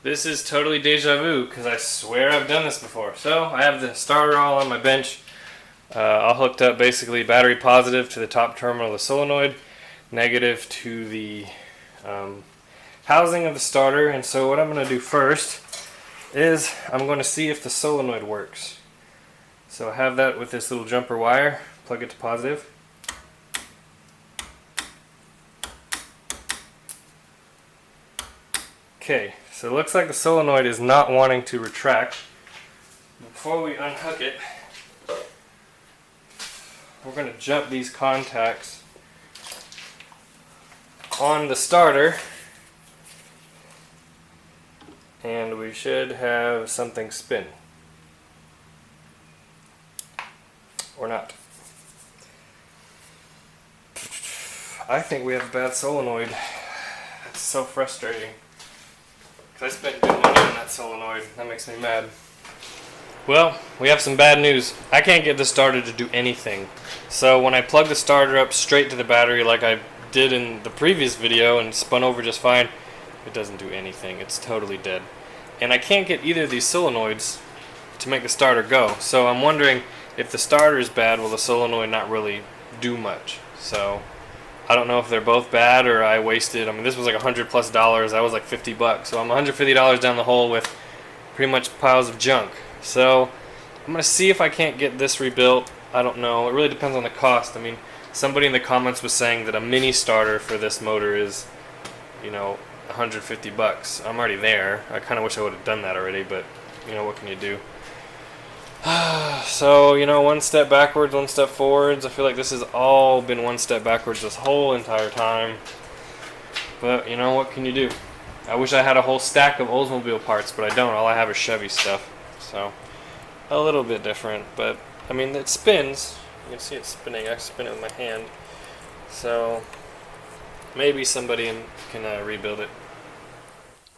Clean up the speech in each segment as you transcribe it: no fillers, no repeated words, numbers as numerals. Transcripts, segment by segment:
This is totally deja vu because I swear I've done this before. So I have the starter all on my bench, all hooked up, basically battery positive to the top terminal of the solenoid, negative to the housing of the starter. And so what I'm going to do first is I'm going to see if the solenoid works. So I have that with this little jumper wire, plug it to positive. Okay, so it looks like the solenoid is not wanting to retract. Before we unhook it, we're going to jump these contacts on the starter, and we should have something spin. Or not. I think we have a bad solenoid. That's so frustrating. I spent good money on that solenoid. That makes me mad. Well, we have some bad news. I can't get this starter to do anything. So when I plug the starter up straight to the battery like I did in the previous video and spun over just fine, it doesn't do anything. It's totally dead. And I can't get either of these solenoids to make the starter go. So I'm wondering if the starter is bad, will the solenoid not really do much? So I don't know if they're both bad or I wasted. I mean, this was like $100+. That was like $50. So I'm $150 down the hole with pretty much piles of junk. So I'm gonna see if I can't get this rebuilt. I don't know. It really depends on the cost. I mean, somebody in the comments was saying that a mini starter for this motor is, you know, $150. I'm already there. I kind of wish I would have done that already, but you know, what can you do? So, you know, one step backwards, one step forwards. I feel like this has all been one step backwards this whole entire time. But, you know, what can you do? I wish I had a whole stack of Oldsmobile parts, but I don't. All I have is Chevy stuff. So, a little bit different. But, I mean, it spins. You can see it spinning. I spin it with my hand. So, maybe somebody can rebuild it.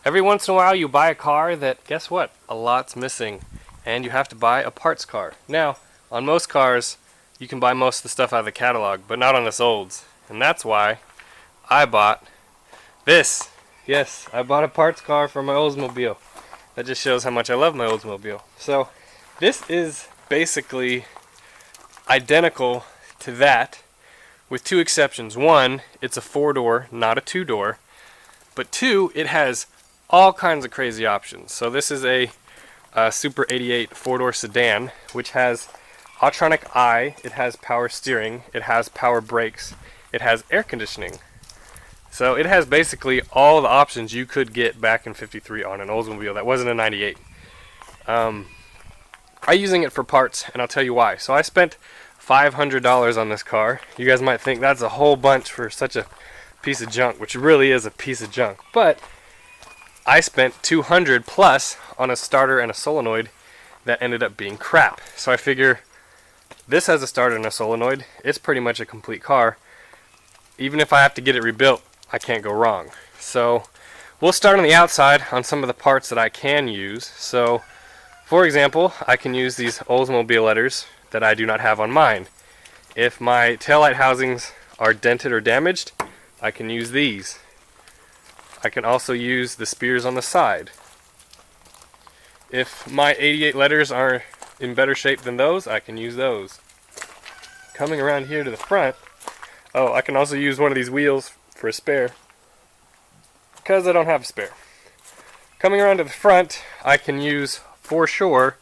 Every once in a while you buy a car that, guess what? A lot's missing. And you have to buy a parts car. Now, on most cars, you can buy most of the stuff out of the catalog, but not on this Olds. And that's why I bought this. Yes, I bought a parts car for my Oldsmobile. That just shows how much I love my Oldsmobile. So, this is basically identical to that, with two exceptions. One, it's a 4-door, not a 2-door. But two, it has all kinds of crazy options. So this is a Super 88 4-door sedan, which has Autronic eye, it has power steering, it has power brakes, it has air conditioning. So it has basically all the options you could get back in '53 on an Oldsmobile that wasn't a '98. I'm using it for parts, and I'll tell you why. So I spent $500 on this car. You guys might think that's a whole bunch for such a piece of junk, which really is a piece of junk. But I spent $200 plus on a starter and a solenoid that ended up being crap. So I figure this has a starter and a solenoid. It's pretty much a complete car. Even if I have to get it rebuilt, I can't go wrong. So we'll start on the outside on some of the parts that I can use. So for example, I can use these Oldsmobile letters that I do not have on mine. If my taillight housings are dented or damaged, I can use these. I can also use the spears on the side. If my 88 letters are in better shape than those, I can use those. Coming around here to the front, oh, I can also use one of these wheels for a spare, because I don't have a spare. Coming around to the front, I can use, for sure,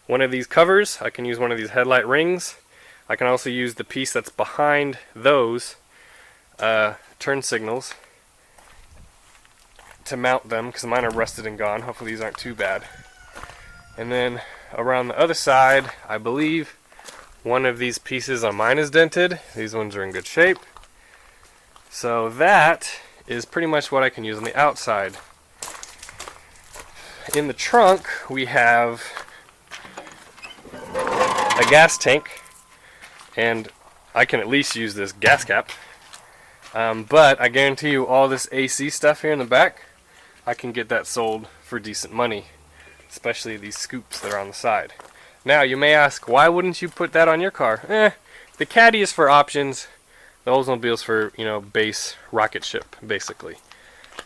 one of these covers. I can use one of these headlight rings. I can also use the piece that's behind those turn signals to mount them, because mine are rusted and gone. Hopefully these aren't too bad. And then around the other side, I believe one of these pieces on mine is dented. These ones are in good shape. So that is pretty much what I can use on the outside. In the trunk, we have a gas tank, and I can at least use this gas cap. But I guarantee you all this AC stuff here in the back, I can get that sold for decent money, especially these scoops that are on the side. Now you may ask, why wouldn't you put that on your car? The Caddy is for options, the Oldsmobile's for, you know, base rocket ship, basically.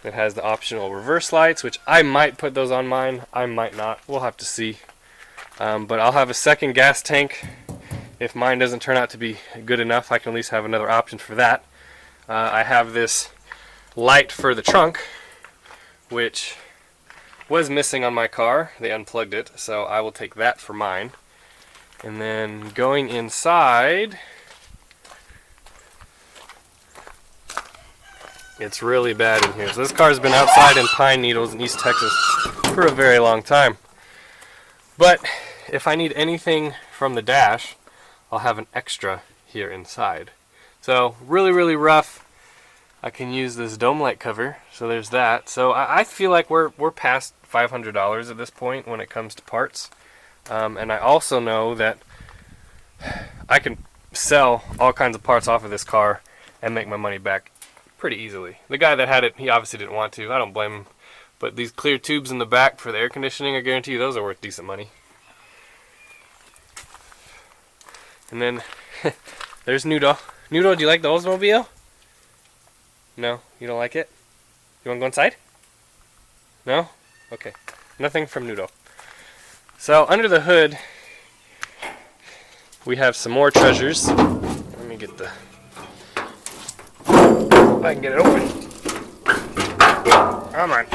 It has the optional reverse lights, which I might put those on mine. I might not. We'll have to see. But I'll have a second gas tank. If mine doesn't turn out to be good enough, I can at least have another option for that. I have this light for the trunk, which was missing on my car. They unplugged it, so I will take that for mine. And then going inside, it's really bad in here. So this car's been outside in Pine Needles in East Texas for a very long time. But if I need anything from the dash, I'll have an extra here inside. So really, really rough. I can use this dome light cover, so there's that. So I feel like we're past $500 at this point when it comes to parts. And I also know that I can sell all kinds of parts off of this car and make my money back pretty easily. The guy that had it, he obviously didn't want to. I don't blame him. But these clear tubes in the back for the air conditioning, I guarantee you those are worth decent money. And then there's Noodle. Noodle, do you like the Oldsmobile? No, you don't like it? You want to go inside? No? Okay. Nothing from Noodle. So under the hood, we have some more treasures. Let me get the... I can get it open. Come on.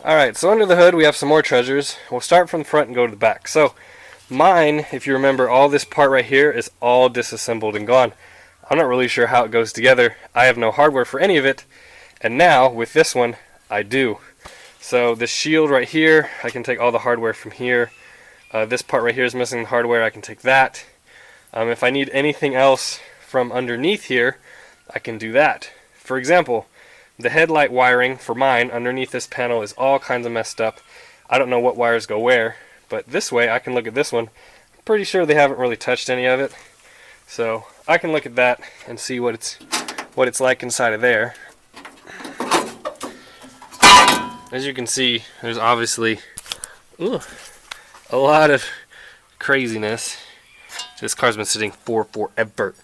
Alright, so under the hood we have some more treasures. We'll start from the front and go to the back. So mine, if you remember, all this part right here is all disassembled and gone. I'm not really sure how it goes together. I have no hardware for any of it. And now, with this one, I do. So this shield right here, I can take all the hardware from here. This part right here is missing the hardware. I can take that. If I need anything else from underneath here, I can do that. For example, the headlight wiring for mine underneath this panel is all kinds of messed up. I don't know what wires go where, but this way I can look at this one. I'm pretty sure they haven't really touched any of it. So I can look at that and see what it's like inside of there. As you can see, there's obviously a lot of craziness. This car's been sitting for forever.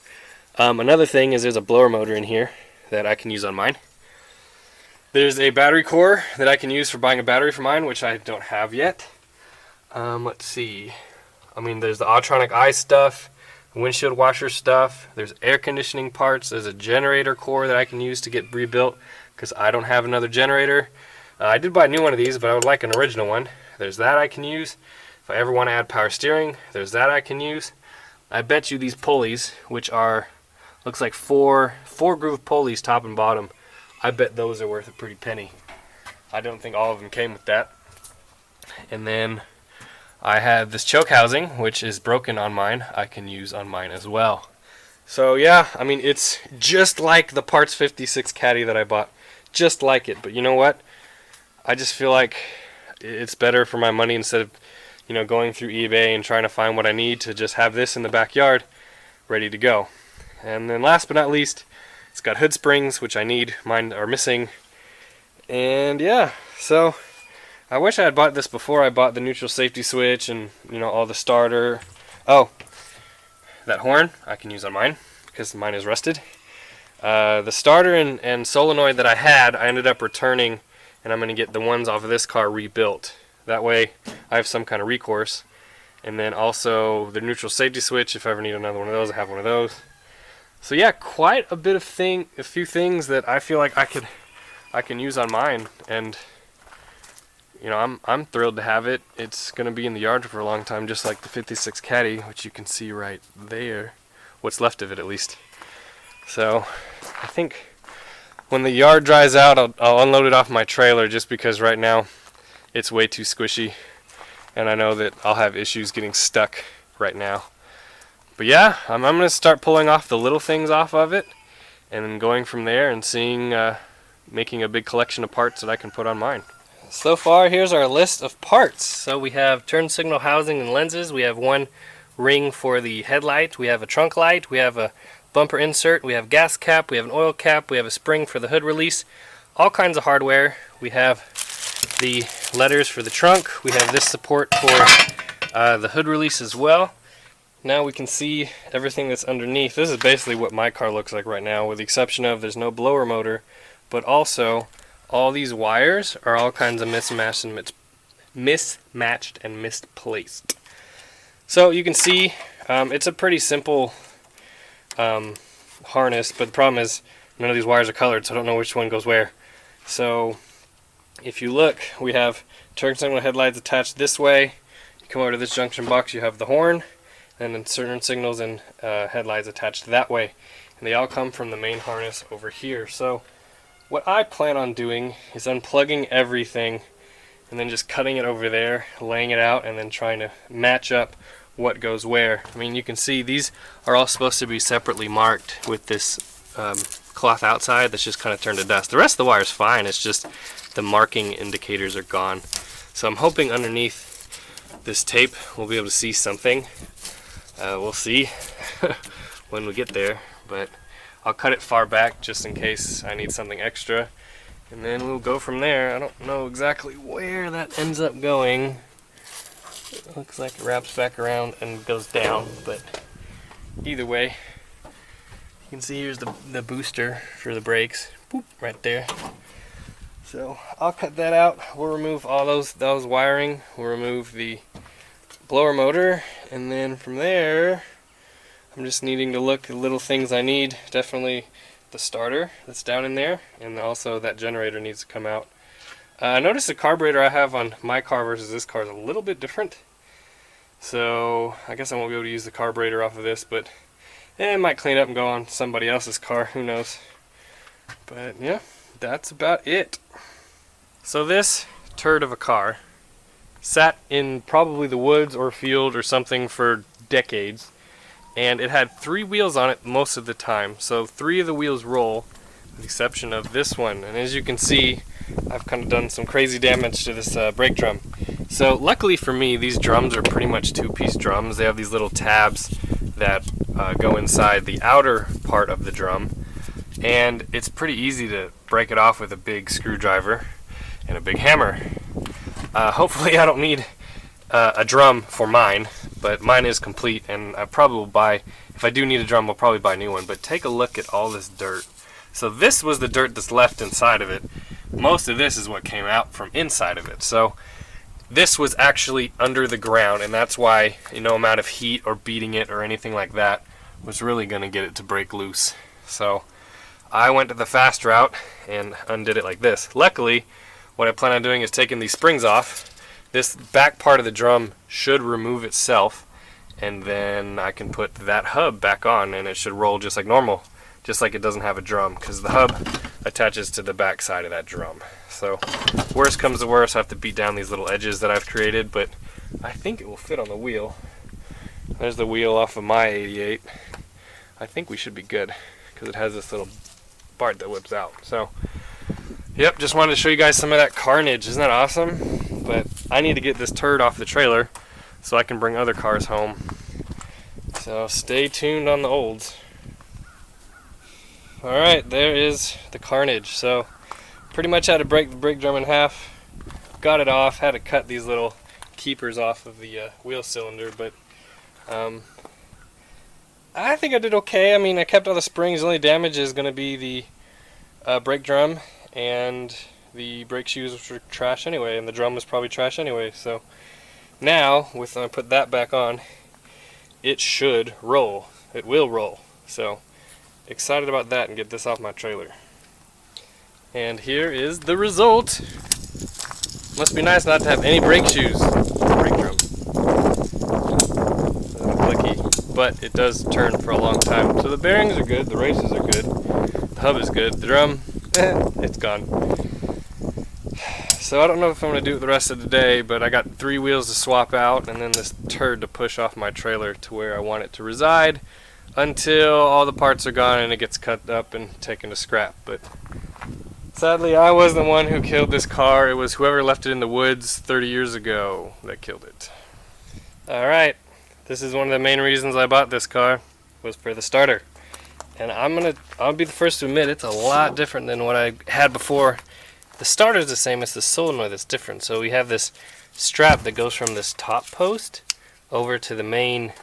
Another thing is there's a blower motor in here that I can use on mine. There's a battery core that I can use for buying a battery for mine, which I don't have yet. Let's see. I mean, there's the Autronic eye stuff, windshield washer stuff. There's air conditioning parts. There's a generator core that I can use to get rebuilt because I don't have another generator. I did buy a new one of these, but I would like an original one. There's that I can use. If I ever want to add power steering, there's that I can use. I bet you these pulleys, which are, looks like four groove pulleys top and bottom, I bet those are worth a pretty penny. I don't think all of them came with that. And then I have this choke housing, which is broken on mine. I can use on mine as well. So yeah, I mean, it's just like the Parts 56 Caddy that I bought. Just like it. But you know what? I just feel like it's better for my money instead of, going through eBay and trying to find what I need to just have this in the backyard ready to go. And then last but not least, it's got hood springs, which I need. Mine are missing. And yeah, so I wish I had bought this before I bought the neutral safety switch and, all the starter. Oh, that horn I can use on mine because mine is rusted. The starter and solenoid that I had, I ended up returning, and I'm going to get the ones off of this car rebuilt. That way I have some kind of recourse. And then also the neutral safety switch, if I ever need another one of those, I have one of those. So yeah, quite a few things that I feel like I can use on mine, and I'm thrilled to have it. It's going to be in the yard for a long time, just like the 56 Caddy, which you can see right there. What's left of it, at least. So I think when the yard dries out, I'll unload it off my trailer, just because right now it's way too squishy, and I know that I'll have issues getting stuck right now. But yeah, I'm going to start pulling off the little things off of it, and then going from there and seeing, making a big collection of parts that I can put on mine. So far, here's our list of parts. So we have turn signal housing and lenses. We have one ring for the headlight. We have a trunk light. We have a bumper insert. We have gas cap. We have an oil cap. We have a spring for the hood release. All kinds of hardware. We have the letters for the trunk. We have this support for the hood release as well. now we can see everything that's underneath. This is basically what my car looks like right now, with the exception of there's no blower motor, but also all these wires are all kinds of mismatched and misplaced. So you can see it's a pretty simple harness, but the problem is none of these wires are colored, so I don't know which one goes where. So if you look, we have turn signal headlights attached this way. You come over to this junction box, you have the horn, and then certain signals and headlights attached that way. And they all come from the main harness over here. So what I plan on doing is unplugging everything and then just cutting it over there, laying it out, and then trying to match up what goes where. I mean, you can see these are all supposed to be separately marked with this cloth outside that's just kind of turned to dust. The rest of the wire is fine, it's just the marking indicators are gone. So I'm hoping underneath this tape we'll be able to see something. We'll see when we get there, but I'll cut it far back just in case I need something extra, and then we'll go from there. I don't know exactly where that ends up going. It looks like it wraps back around and goes down, but either way, you can see here's the booster for the brakes. Boop, right there. So I'll cut that out. We'll remove all those wiring. We'll remove the blower motor, and then from there I'm just needing to look at little things I need. Definitely the starter that's down in there, and also that generator needs to come out. I noticed the carburetor I have on my car versus this car is a little bit different, so I guess I won't be able to use the carburetor off of this, but it might clean up and go on somebody else's car, who knows. But yeah, that's about it. So this turd of a car sat in probably the woods or field or something for decades, and it had 3 wheels on it most of the time. So 3 of the wheels roll, with the exception of this one. And as you can see, I've kind of done some crazy damage to this brake drum. So luckily for me, these drums are pretty much 2-piece drums. They have these little tabs that go inside the outer part of the drum, and it's pretty easy to break it off with a big screwdriver and a big hammer. Hopefully I don't need a drum for mine, but mine is complete, and I probably will buy, if I do need a drum, I'll probably buy a new one. But take a look at all this dirt. So this was the dirt that's left inside of it. Most of this is what came out from inside of it. So this was actually under the ground, and that's why no amount of heat or beating it or anything like that was really going to get it to break loose. So I went to the fast route and undid it like this. Luckily, what I plan on doing is taking these springs off. This back part of the drum should remove itself, and then I can put that hub back on, and it should roll just like normal, just like it doesn't have a drum, because the hub attaches to the back side of that drum. So worst comes to worst, I have to beat down these little edges that I've created, but I think it will fit on the wheel. There's the wheel off of my 88. I think we should be good, because it has this little part that whips out. So yep, just wanted to show you guys some of that carnage. Isn't that awesome? But I need to get this turd off the trailer so I can bring other cars home. So stay tuned on the olds. Alright, there is the carnage. So pretty much had to break the brake drum in half. Got it off, had to cut these little keepers off of the wheel cylinder, but I think I did okay. I mean, I kept all the springs. The only damage is going to be the brake drum and the brake shoes, which were trash anyway, and the drum was probably trash anyway. So now, when I put that back on, it should roll. It will roll. So excited about that, and get this off my trailer. And here is the result. Must be nice not to have any brake shoes. Brake drum. Clicky, but it does turn for a long time. So the bearings are good, the races are good, the hub is good, the drum, it's gone. So I don't know if I'm going to do it the rest of the day, but I got 3 wheels to swap out, and then this turd to push off my trailer to where I want it to reside until all the parts are gone and it gets cut up and taken to scrap. But sadly, I was the one who killed this car. It was whoever left it in the woods 30 years ago that killed it. Alright, this is one of the main reasons I bought this car, was for the starter. And I'll be the first to admit, it's a lot different than what I had before. The starter is the same, it's the solenoid that's different. So we have this strap that goes from this top post over to the main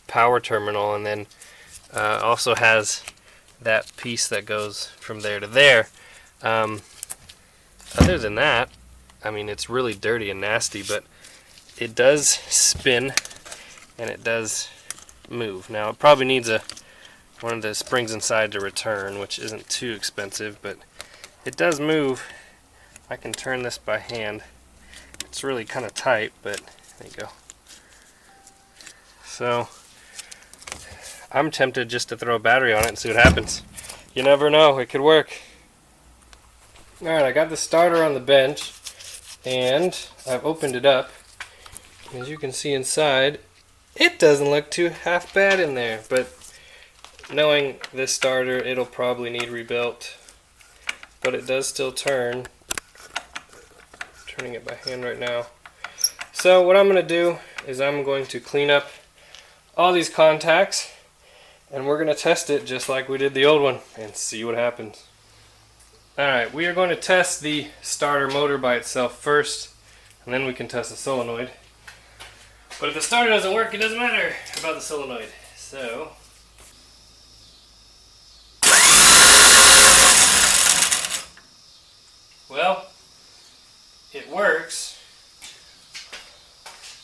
power terminal, and then also has that piece that goes from there to there. Other than that, I mean, it's really dirty and nasty, but it does spin and it does move. Now it probably needs one of the springs inside to return, which isn't too expensive, but it does move. I can turn this by hand. It's really kind of tight, but there you go. So I'm tempted just to throw a battery on it and see what happens. You never know, it could work. Alright, I got the starter on the bench and I've opened it up. As you can see inside, it doesn't look too half bad in there, but knowing this starter, it'll probably need rebuilt. But it does still turn. I'm turning it by hand right now. So what I'm going to do is I'm going to clean up all these contacts and we're going to test it just like we did the old one and see what happens. Alright, we are going to test the starter motor by itself first, and then we can test the solenoid. But if the starter doesn't work, it doesn't matter about the solenoid. So well, it works,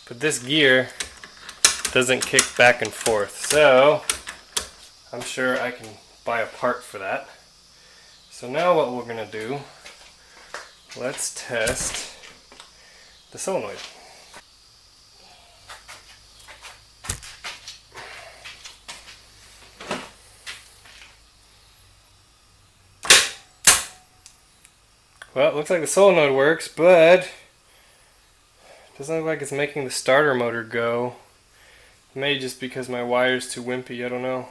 but this gear doesn't kick back and forth. So I'm sure I can buy a part for that. So now what we're going to do, let's test the solenoid. Well, it looks like the solenoid works, but it doesn't look like it's making the starter motor go. Maybe just because my wire's too wimpy, I don't know.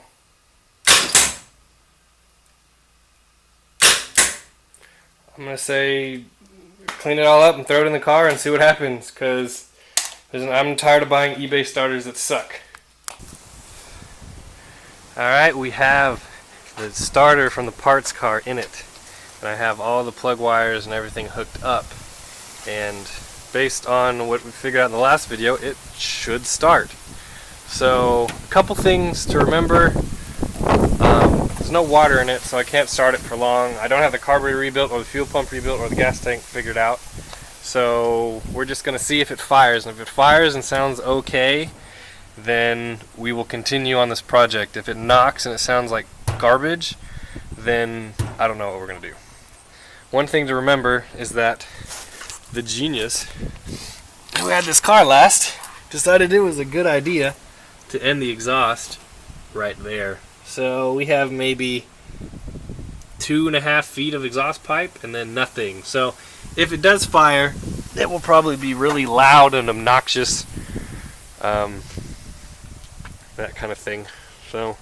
I'm going to say clean it all up and throw it in the car and see what happens, because I'm tired of buying eBay starters that suck. Alright, we have the starter from the parts car in it. And I have all the plug wires and everything hooked up. And based on what we figured out in the last video, it should start. So, a couple things to remember. There's no water in it, so I can't start it for long. I don't have the carburetor rebuilt or the fuel pump rebuilt or the gas tank figured out. So we're just going to see if it fires. And if it fires and sounds okay, then we will continue on this project. If it knocks and it sounds like garbage, then I don't know what we're going to do. One thing to remember is that the genius who had this car last decided it was a good idea to end the exhaust right there. So we have maybe 2.5 feet of exhaust pipe and then nothing. So if it does fire, it will probably be really loud and obnoxious, that kind of thing. So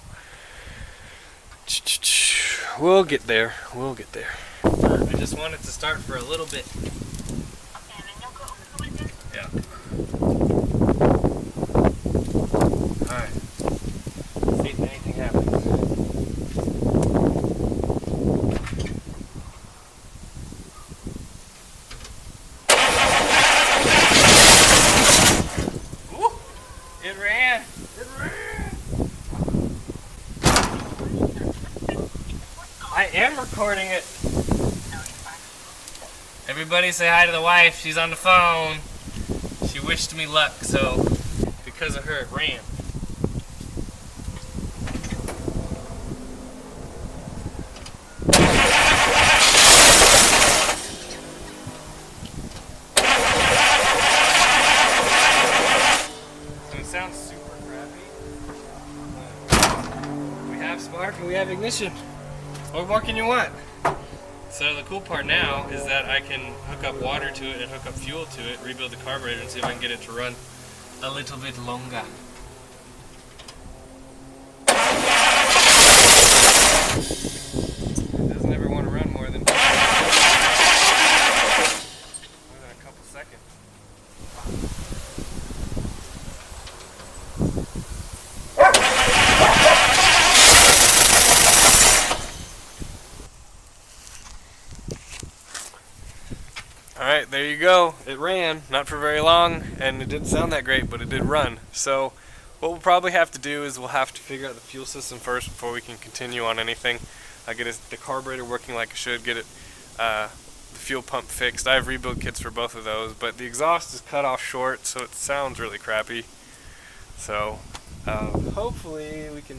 we'll get there. We'll get there. I just want it to start for a little bit. Yeah. Alright. See if anything happens. Ooh, it ran. It ran. I am recording it. Everybody say hi to the wife. She's on the phone. She wished me luck, so because of her it ran. So it sounds super crappy. We have spark and we have ignition. What more can you want? So the cool part now is that I can hook up water to it and hook up fuel to it, rebuild the carburetor, and see if I can get it to run a little bit longer. It doesn't ever want to run more than a couple seconds. Alright, there you go. It ran, not for very long, and it didn't sound that great, but it did run. So What we'll probably have to do is we'll have to figure out the fuel system first before we can continue on anything. Get the carburetor working like it should, get the fuel pump fixed. I have rebuild kits for both of those, but the exhaust is cut off short, so it sounds really crappy. So hopefully we can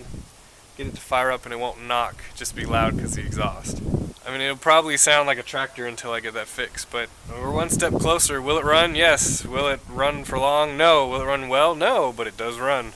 get it to fire up and it won't knock, just be loud because the exhaust. I mean, it'll probably sound like a tractor until I get that fixed, but we're one step closer. Will it run? Yes. Will it run for long? No. Will it run well? No, but it does run.